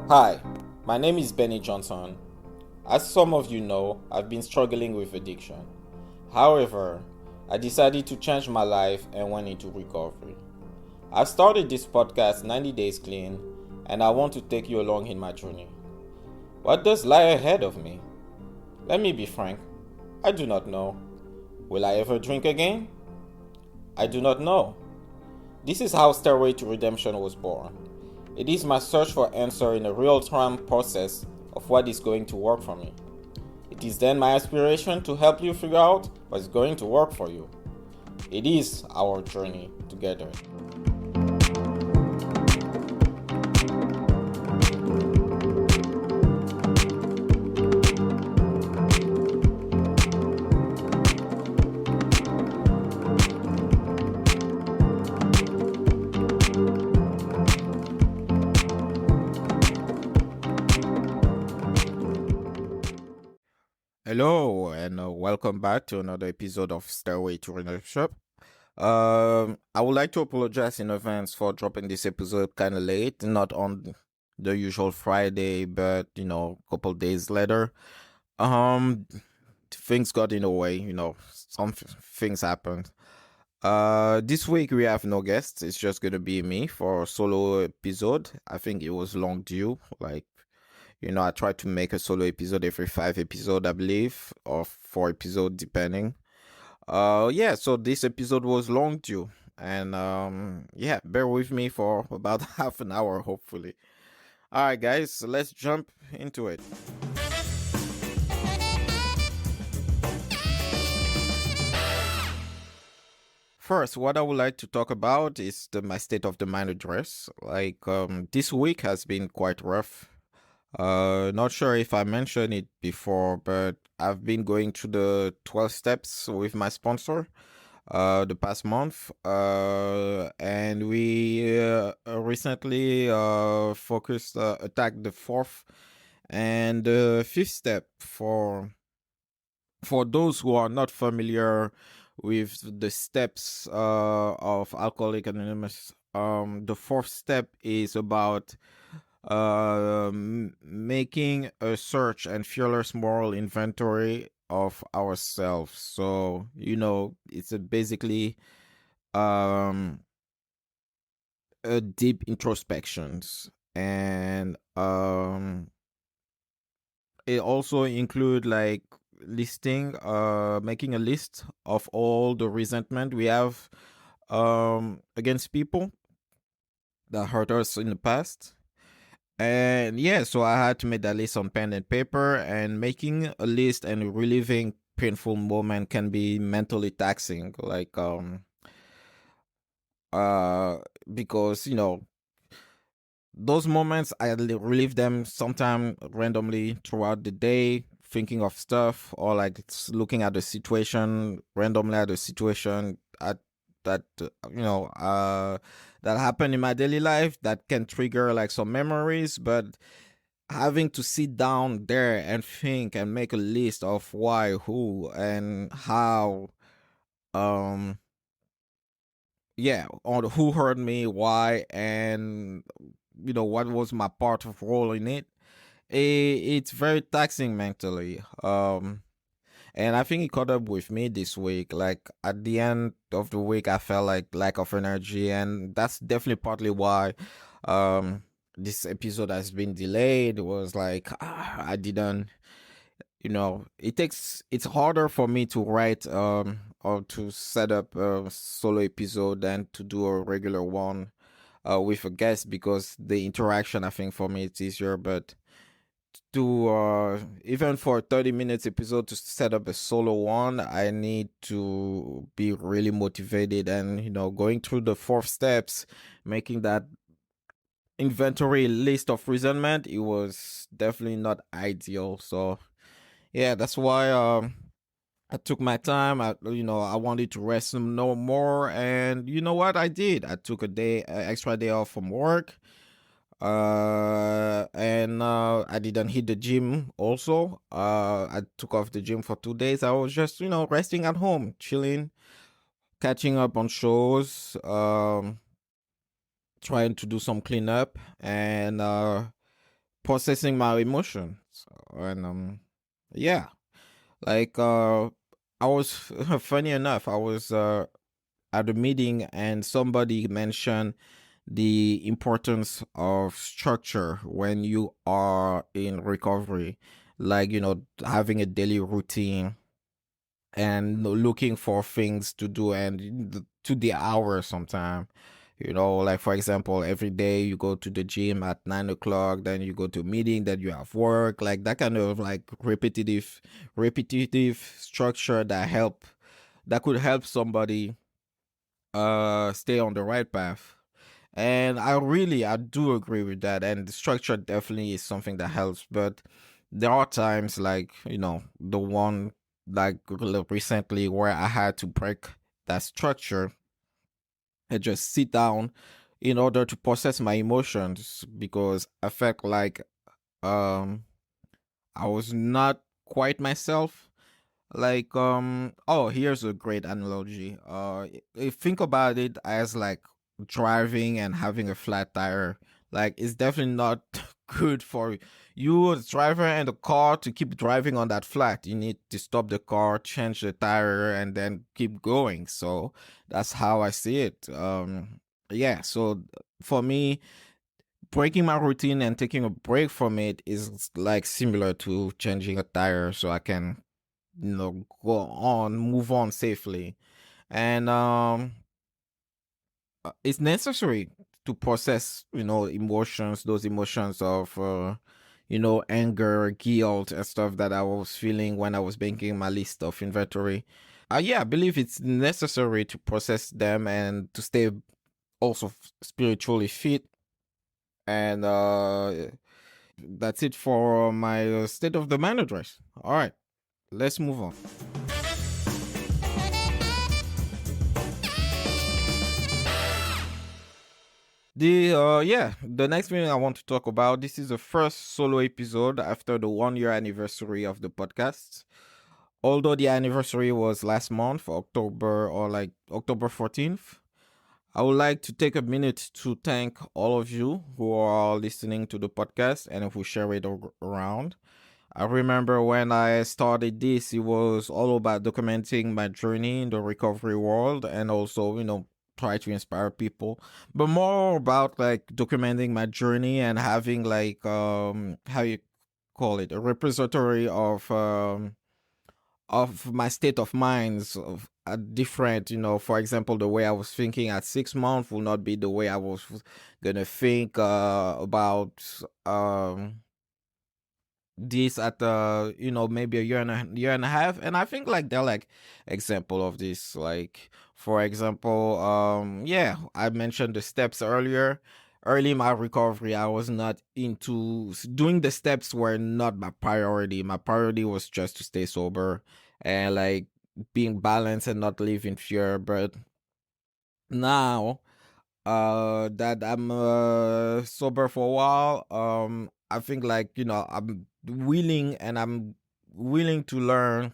Hi, my name is Benny Johnson. As some of you know, I've been struggling with addiction. However, I decided to change my life and went into recovery. I started this podcast 90 Days Clean, and I want to take you along in my journey. What does lie ahead of me? Let me be frank, I do not know. Will I ever drink again? I do not know. This is how Stairway to Redemption was born. It is my search for answer in a real-time process of what is going to work for me. It is then my aspiration to help you figure out what's going to work for you. It is our journey together. Hello and welcome back to another episode of Stairway to Redemption. I would like to apologize in advance for dropping this episode kind of late, not on the usual Friday, but a couple days later. Um, Things got in the way, some things happened. This week we have no guests. It's just gonna be me for a solo episode. I think it was long due, I try to make a solo episode every 5 episodes, I believe, or 4 episodes, depending. Yeah, so this episode was long due. And yeah, bear with me for about half an hour, hopefully. All right, guys, so let's jump into it. First, what I would like to talk about is my state of the mind address. This week has been quite rough. Not sure if I mentioned it before, but I've been going through the 12 steps with my sponsor the past month. And we recently attacked the fourth and the fifth step. For those who are not familiar with the steps of Alcoholic Anonymous, the fourth step is about making a search and fearless moral inventory of ourselves. So it's basically um a deep introspections, and it also include like making a list of all the resentment we have against people that hurt us in the past. And yeah, so I had to make that list on pen and paper, and making a list and reliving painful moment can be mentally taxing. Uh because those moments I relive them sometime randomly throughout the day, thinking of stuff, or like looking at the situation randomly at the situation at that that happened in my daily life that can trigger like some memories. But having to sit down there and think and make a list of why, who, and how, um yeah, on who hurt me, why, and what was my part of role in it. It's very taxing mentally. And I think it caught up with me this week. Like at the end of the week, I felt like lack of energy, and that's definitely partly why this episode has been delayed. It was like I didn't, it's harder for me to write or to set up a solo episode than to do a regular one with a guest, because the interaction, I think, for me it's easier. But to even for a 30 minutes episode, to set up a solo one, I need to be really motivated, and going through the 4 steps, making that inventory list of resentment, it was definitely not ideal. So yeah, that's why I took my time. I wanted to rest some no more, and you know what I did? I took extra day off from work. And I didn't hit the gym also. I took off the gym for 2 days. I was just, resting at home, chilling, catching up on shows, trying to do some cleanup, and processing my emotions. And yeah, like I was funny enough, I was at a meeting and somebody mentioned the importance of structure when you are in recovery, like having a daily routine and looking for things to do and to the hour sometime. Like for example, every day you go to the gym at 9 o'clock, then you go to a meeting, then you have work, like that kind of like repetitive structure that could help somebody stay on the right path. And I do agree with that. And the structure definitely is something that helps. But there are times like, the one like recently where I had to break that structure and just sit down in order to process my emotions because I felt like um I was not quite myself. Like oh, here's a great analogy. Think about it as like driving and having a flat tire. Like it's definitely not good for you as driver and the car to keep driving on that flat. You need to stop the car, change the tire, and then keep going. So that's how I see it. Yeah, so for me, breaking my routine and taking a break from it is like similar to changing a tire so I can go on, move on safely. And it's necessary to process emotions, those emotions of anger, guilt, and stuff that I was feeling when I was making my list of inventory. Yeah, I believe it's necessary to process them and to stay also spiritually fit. And that's it for my state of the man address. All right, let's move on. The next thing I want to talk about, this is the first solo episode after the 1 year anniversary of the podcast. Although the anniversary was last month, October, or like October 14th, I would like to take a minute to thank all of you who are listening to the podcast and who share it around. I remember when I started this, it was all about documenting my journey in the recovery world and also, try to inspire people, but more about like documenting my journey and having like, how you call it, a repository of my state of minds of a different, for example, the way I was thinking at 6 months will not be the way I was gonna think about this at maybe a year and a half. And I think like they're like example of this. Like for example, yeah, I mentioned the steps earlier. Early in my recovery, I was not into doing the steps, were not my priority. My priority was just to stay sober and like being balanced and not live in fear. But now that I'm sober for a while, I think like I'm willing to learn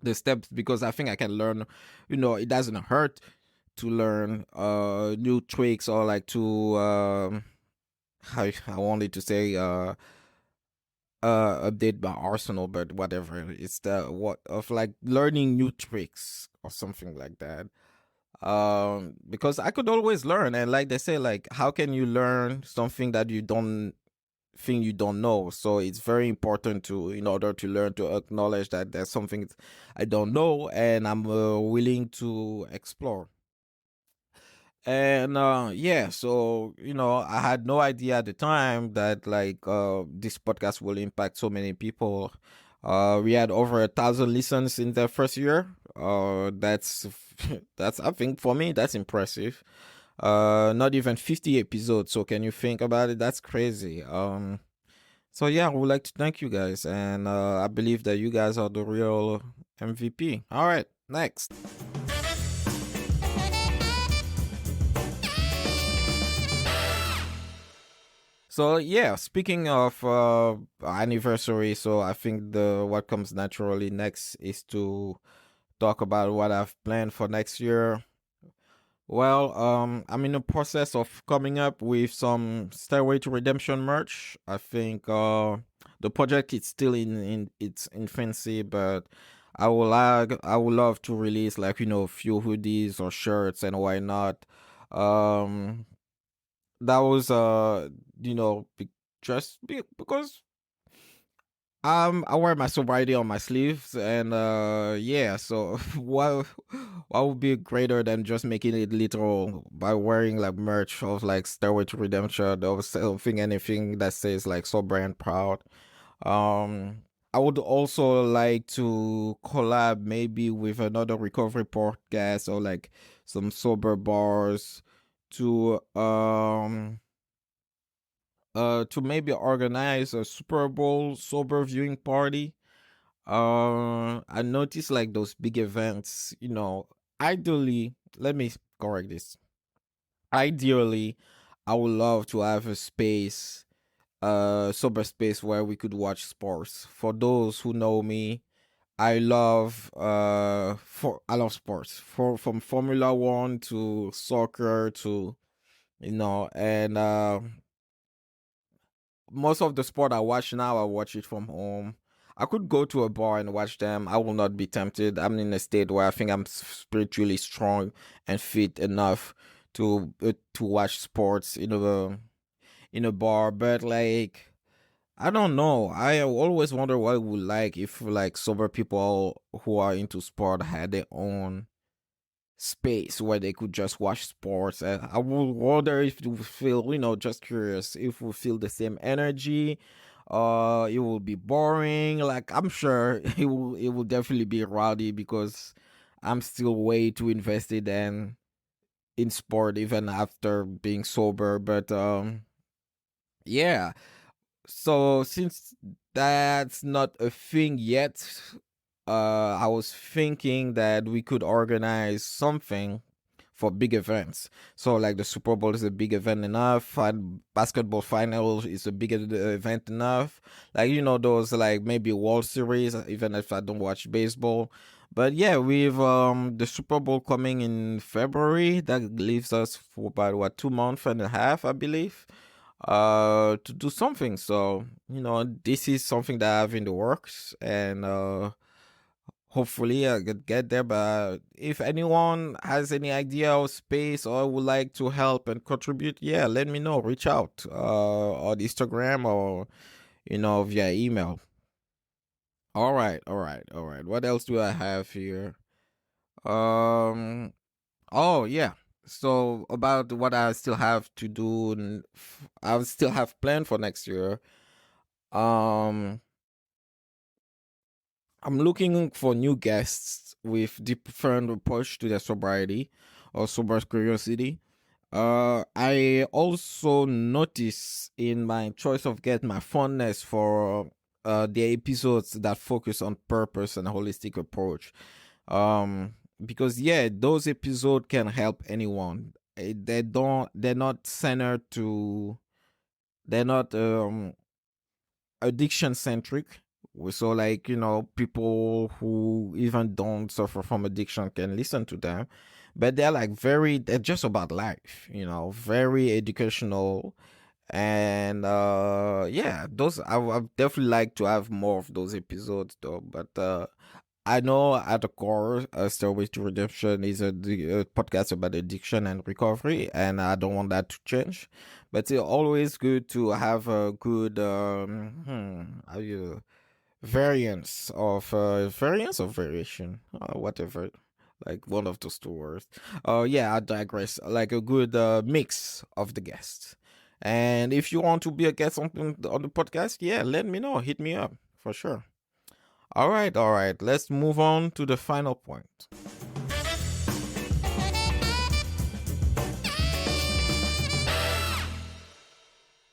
the steps because I think I can learn. It doesn't hurt to learn new tricks or like to how I wanted to say update my arsenal, but whatever. It's the what of like learning new tricks or something like that. Because I could always learn, and like they say, like how can you learn something that you don't think you don't know? So it's very important to, in order to learn, to acknowledge that there's something I don't know and I'm willing to explore. And yeah, so I had no idea at the time that like this podcast will impact so many people. We had over 1,000 listens in the first year. That's that's, I think, for me that's impressive. Not even 50 episodes, so can you think about it? That's crazy. So yeah, I would like to thank you guys, and I believe that you guys are the real MVP. All right, next. So yeah, speaking of anniversary, so I think the what comes naturally next is to talk about what I've planned for next year. Well, I'm in the process of coming up with some Stairway to Redemption merch. I think the project is still in its infancy, but I would love to release like a few hoodies or shirts and why not. Um, that was you know be, because I wear my sobriety on my sleeves, and yeah. So what would be greater than just making it literal by wearing like merch of like Stairway to Redemption or something, anything that says like sober and proud. Um, I would also like to collab maybe with another recovery podcast or like some sober bars to to maybe organize a Super Bowl sober viewing party. I noticed like those big events, ideally, let me correct this. Ideally, I would love to have a space, sober space where we could watch sports. For those who know me, I love sports. From Formula One to soccer to and most of the sport I watch now, I watch it from home. I could go to a bar and watch them. I will not be tempted. I'm in a state where I think I'm spiritually strong and fit enough to watch sports in a bar. But like, I don't know. I always wonder what it would like if like sober people who are into sport had their own space where they could just watch sports. I would wonder if you feel, just curious, if we feel the same energy. It will be boring. Like I'm sure it will definitely be rowdy because I'm still way too invested in sport even after being sober. But yeah. So since that's not a thing yet, I was thinking that we could organize something for big events. So like the Super Bowl is a big event enough, and basketball final is a big event enough. Like those like maybe World Series, even if I don't watch baseball. But yeah, with the Super Bowl coming in February, that leaves us for about what 2 months and a half, I believe, to do something. So this is something that I have in the works, and hopefully I could get there. But if anyone has any idea or space or would like to help and contribute, yeah, let me know. Reach out on Instagram or via email. All right, all right, all right. What else do I have here? Um. Oh yeah. So about what I still have to do, I still have planned for next year. Um, I'm looking for new guests with different approach to their sobriety or sober curiosity. I also notice in my choice of get my fondness for the episodes that focus on purpose and holistic approach. Because yeah, those episodes can help anyone. They're not centered to. They're not addiction centric. So like people who even don't suffer from addiction can listen to them, but they're just about life, very educational. And yeah, those I definitely like to have more of those episodes though. But I know at the core, Stairway to Redemption is a podcast about addiction and recovery, and I don't want that to change. But it's always good to have a good how you variance of variation, whatever, like one of those two words. Yeah, I digress. Like a good mix of the guests. And if you want to be a guest on the podcast, yeah, let me know. Hit me up for sure. All right, all right. Let's move on to the final point.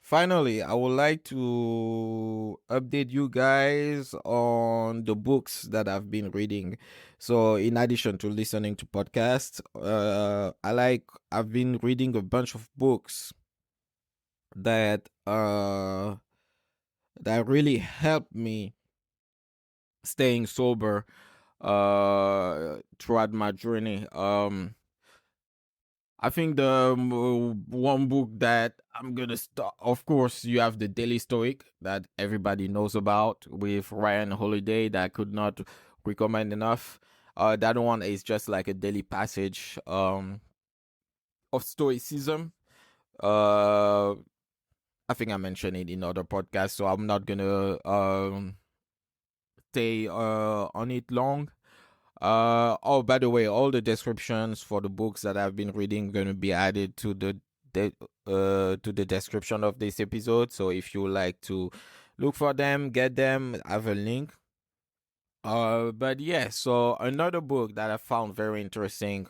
Finally, I would like to update you guys on the books that I've been reading. So, in addition to listening to podcasts, I've been reading a bunch of books that that really helped me staying sober throughout my journey. I think the one book that I'm gonna start, of course, you have the Daily Stoic that everybody knows about with Ryan Holiday that I could not recommend enough. That one is just like a daily passage of Stoicism. Uh, I think I mentioned it in other podcasts, so I'm not gonna stay on it long. Oh, by the way, all the descriptions for the books that I've been reading going to be added to the description of this episode. So if you like to look for them, get them, I have a link. But yeah, so another book that I found very interesting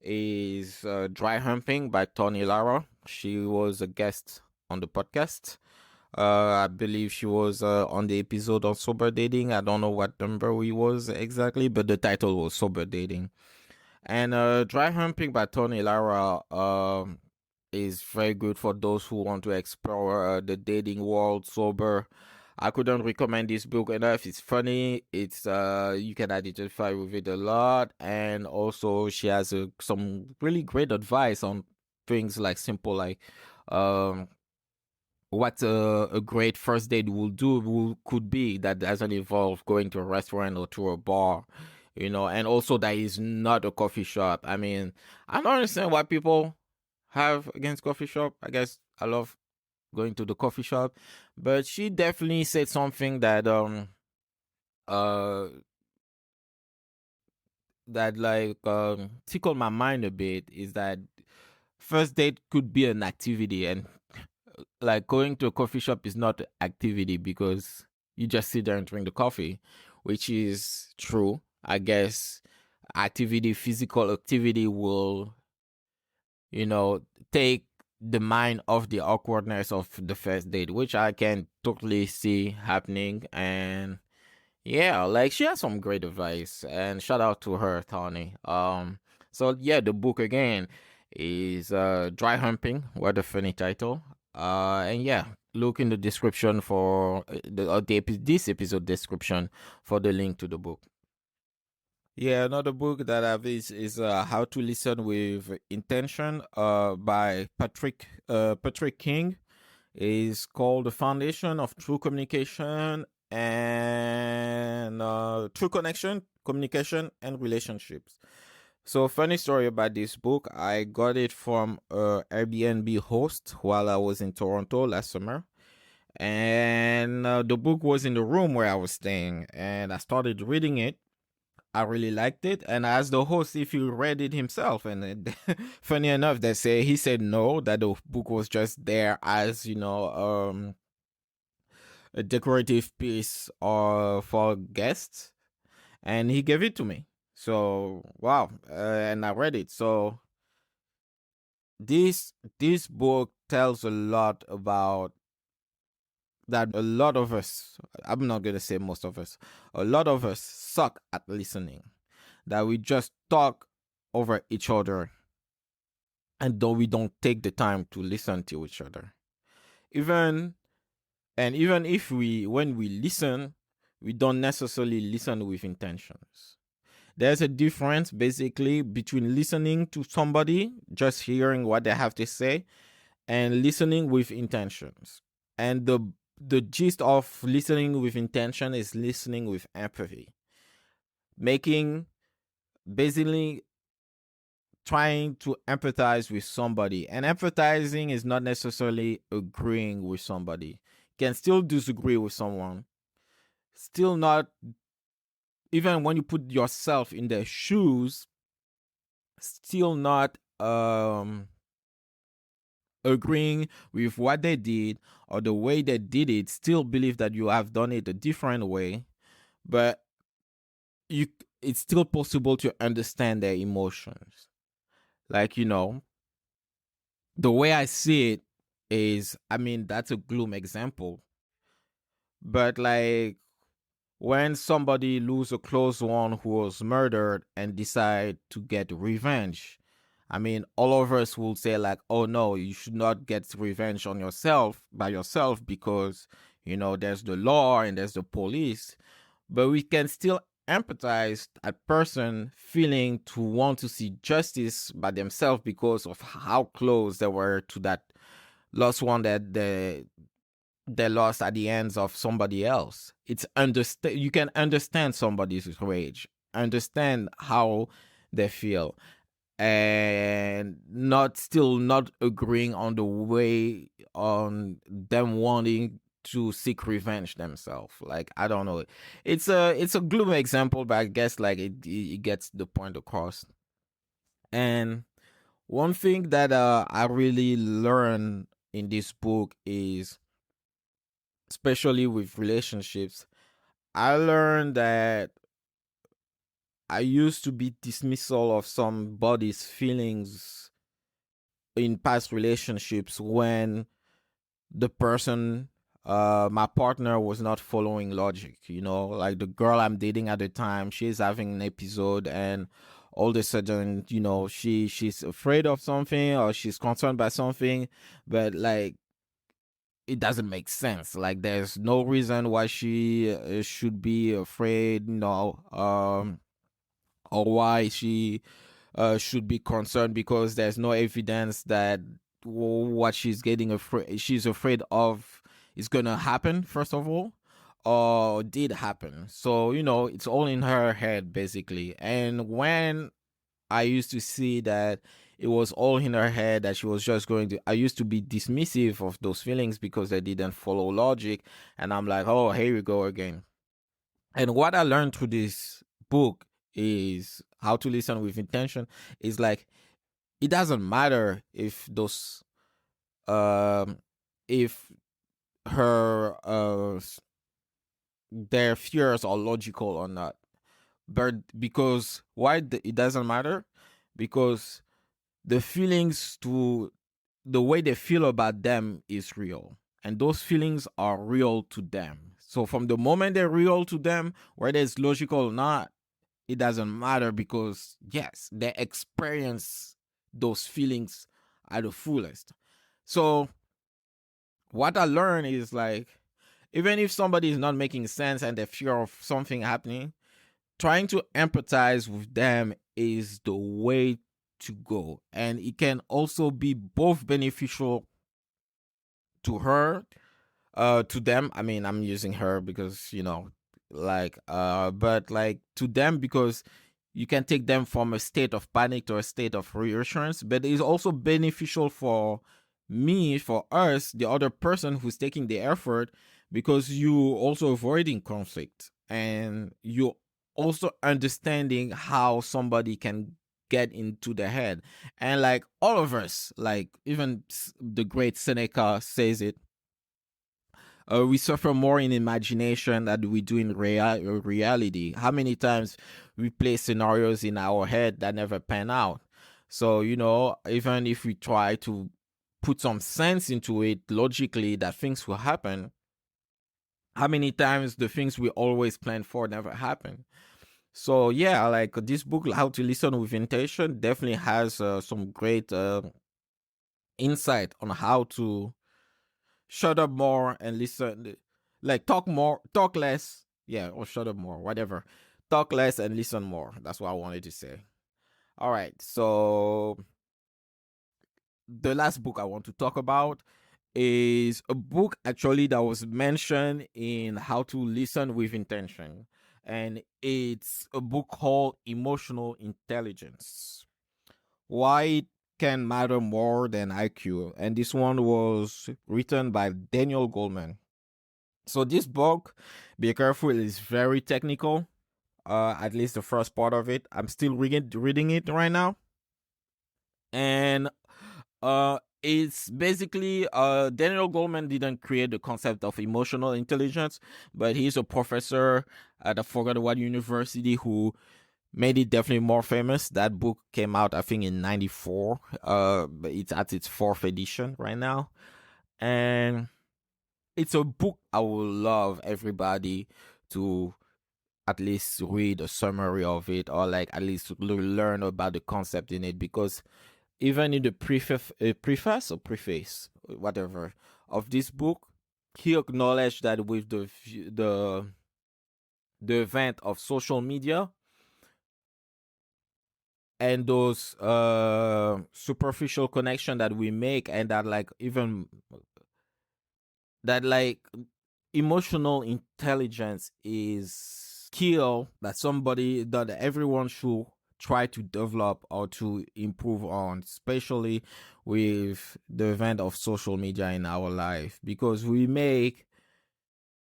is Dry Humping by Tawny Lara. She was a guest on the podcast. I believe she was on the episode on sober dating. I don't know what number we was exactly, but the title was sober dating. And Dry Humping by Tony Lara is very good for those who want to explore the dating world sober. I couldn't recommend this book enough. It's funny. It's you can identify with it a lot, and also she has some really great advice on things like simple like um what a great first date will could be that doesn't involve going to a restaurant or to a bar, and also that is not a coffee shop. I mean, I don't understand what people have against coffee shop. I guess I love going to the coffee shop, but she definitely said something that uh tickled my mind a bit, is that first date could be an activity, and like going to a coffee shop is not activity because you just sit there and drink the coffee, which is true. I guess physical activity will, you know, take the mind off the awkwardness of the first date, which I can totally see happening. And yeah, like she has some great advice, and shout out to her, Tawny. So yeah, the book again is Dry Humping. What a funny title. And yeah, look in the description for this episode description for the link to the book. Yeah, another book that I have is How to Listen with Intention by Patrick King. Is called The Foundation of True Communication and True Connection, Communication, and Relationships. So, funny story about this book. I got it from a Airbnb host while I was in Toronto last summer. And the book was in the room where I was staying. And I started reading it. I really liked it, and I asked the host if he read it himself. And funny enough, he said no, that the book was just there as a decorative piece for guests, and he gave it to me. So wow, and I read it. So this book tells a lot about that. A lot of us, I'm not gonna say most of us, a lot of us suck at listening, that we just talk over each other, and though we don't take the time to listen to each other. Even if when we listen, we don't necessarily listen with intentions. There's a difference basically between listening to somebody, just hearing what they have to say, and listening with intentions. And the gist of listening with intention is listening with empathy, making basically trying to empathize with somebody. And empathizing is not necessarily agreeing with somebody. You can still disagree with someone. Still not, even when you put yourself in their shoes, still not agreeing with what they did or the way they did it. Still believe that you have done it a different way, but it's still possible to understand their emotions. Like, the way I see it is, I mean, that's a gloom example. But like when somebody lose a close one who was murdered and decide to get revenge, I mean, all of us will say like, oh no, you should not get revenge on yourself by yourself because, there's the law and there's the police. But we can still empathize that person feeling to want to see justice by themselves because of how close they were to that lost one that they lost at the hands of somebody else. It's understand you can understand somebody's rage, understand how they feel, and not agreeing on the way on them wanting to seek revenge themselves. Like, I don't know. It's a gloomy example, but I guess like it gets the point across. And one thing that I really learned in this book is, especially with relationships, I learned that I used to be dismissal of somebody's feelings in past relationships when the person, my partner, was not following logic. Like the girl I'm dating at the time, she's having an episode, and all of a sudden, she's afraid of something or she's concerned by something, but like it doesn't make sense. Like there's no reason why she should be afraid, or why she should be concerned, because there's no evidence that what she's afraid of is gonna happen, first of all, or did happen. So it's all in her head basically. And when I used to see that it was all in her head, that she was just going to, I used to be dismissive of those feelings because they didn't follow logic. And I'm like, oh, here we go again. And what I learned through this book is how to listen with intention. Is like, it doesn't matter if those, if her, their fears are logical or not. But because why it doesn't matter? Because the feelings to the way they feel about them is real, and those feelings are real to them. So from the moment they're real to them, whether it's logical or not, it doesn't matter, because yes, they experience those feelings at the fullest. So what I learned is like, even if somebody is not making sense and they fear of something happening, trying to empathize with them is the way to go. And it can also be both beneficial to her, to them. I mean, I'm using her because, like, but like to them, because you can take them from a state of panic to a state of reassurance. But it's also beneficial for me, for us, the other person who's taking the effort, because you also avoiding conflict, and you also understanding how somebody can get into the head. And like all of us, like even the great Seneca says it, we suffer more in imagination than we do in reality. How many times we play scenarios in our head that never pan out? So, even if we try to put some sense into it logically that things will happen, how many times the things we always plan for never happen? So, yeah, like this book, How to Listen with Intention, definitely has some great insight on how to shut up more and listen, like talk less, yeah, or shut up more, whatever. Talk less and listen more. That's what I wanted to say. All right, so the last book I want to talk about is a book actually that was mentioned in How to Listen with Intention, and it's a book called Emotional Intelligence, Why It Can Matter More Than IQ. And this one was written by Daniel Goleman. So this book, be careful, is very technical. At least the first part of it. I'm still reading it right now. And it's basically, Daniel Goleman didn't create the concept of emotional intelligence, but he's a professor at I forgot what university who made it definitely more famous. That book came out, I think, in '94. But it's at its fourth edition right now. And it's a book I would love everybody to at least read a summary of it, or like at least learn about the concept in it, because even in the preface or preface, whatever, of this book, he acknowledged that with the the event of social media and those superficial connection that we make, and that like even that like emotional intelligence is skill that everyone should try to develop or to improve on, especially with the event of social media in our life, because we make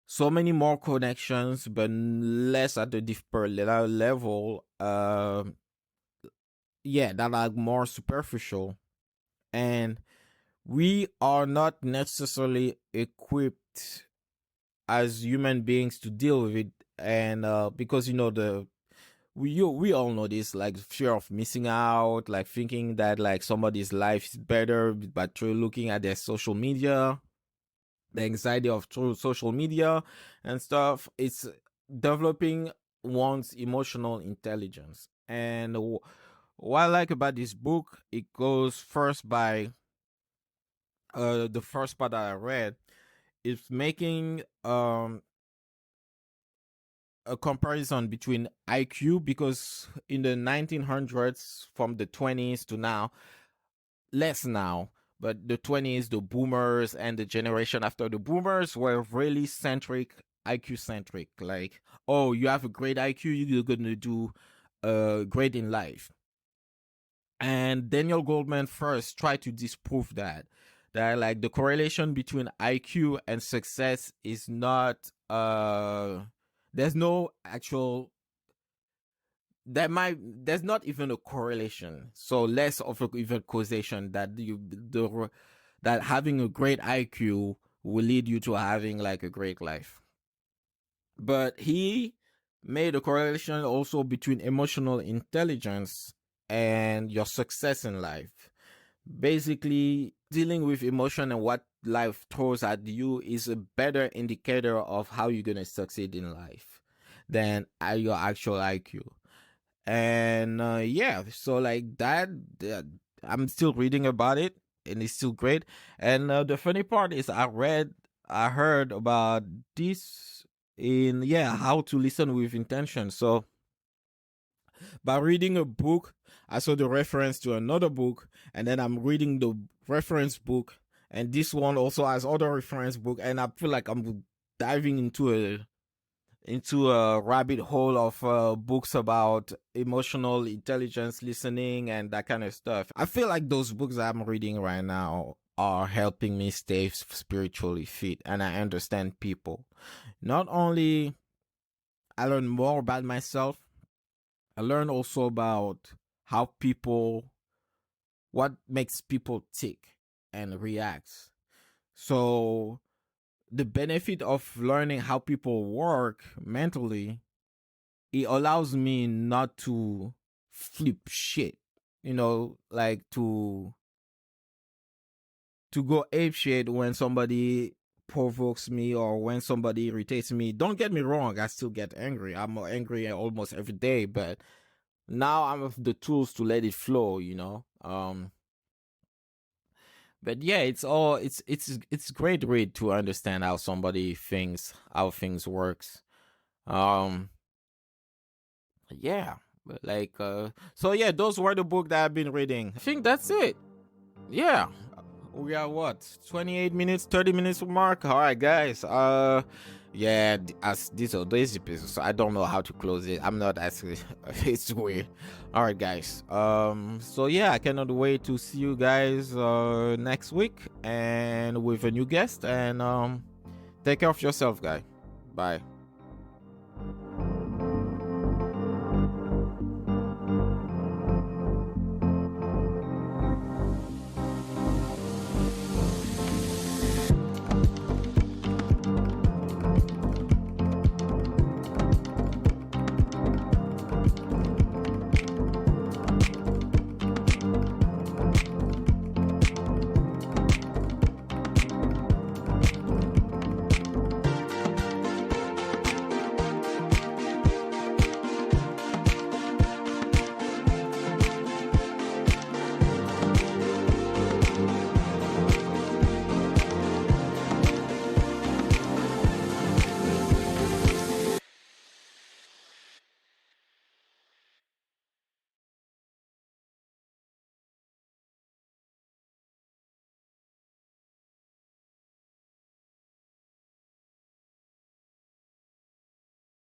so many more connections but less at the deeper level, that are more superficial, and we are not necessarily equipped as human beings to deal with it. And because we all know this, like fear of missing out, like thinking that like somebody's life is better but through looking at their social media, the anxiety of through social media and stuff. It's developing one's emotional intelligence. And what I like about this book, it goes first by the first part that I read is making a comparison between IQ, because in the 1900s, from the 20s to now, less now, but the 20s, the boomers and the generation after the boomers were really IQ centric. Like, oh, you have a great IQ, you're going to do great in life. And Daniel Goleman first tried to disprove that like the correlation between IQ and success is not there's no actual there's not even a correlation, so less of a even causation that that having a great IQ will lead you to having like a great life. But he made a correlation also between emotional intelligence and your success in life. Basically, dealing with emotion and what life throws at you is a better indicator of how you're going to succeed in life than your actual IQ. And so like that, I'm still reading about it and it's still great. And the funny part is I heard about this in how to listen with intention. So by reading a book, I saw the reference to another book, and then I'm reading the reference book, and this one also has other reference book, and I feel like I'm diving into a rabbit hole of books about emotional intelligence, listening, and that kind of stuff. I feel like those books that I'm reading right now are helping me stay spiritually fit, and I understand people. Not only I learn more about myself, I learn also about what makes people tick and react. So the benefit of learning how people work mentally, it allows me not to flip shit, like to go ape shit when somebody provokes me or when somebody irritates me. Don't get me wrong, I still get angry. I'm angry almost every day, but now I have the tools to let it flow, But yeah, it's great read to understand how somebody thinks, how things works. Yeah, but like so yeah, those were the book that I've been reading. I think that's it. Yeah. We are what, 28 minutes, 30 minutes mark. All right, guys. As these are these episodes, so I don't know how to close it. I'm not asking. It's weird. All right, guys. So yeah, I cannot wait to see you guys next week and with a new guest. And take care of yourself, guys. Bye.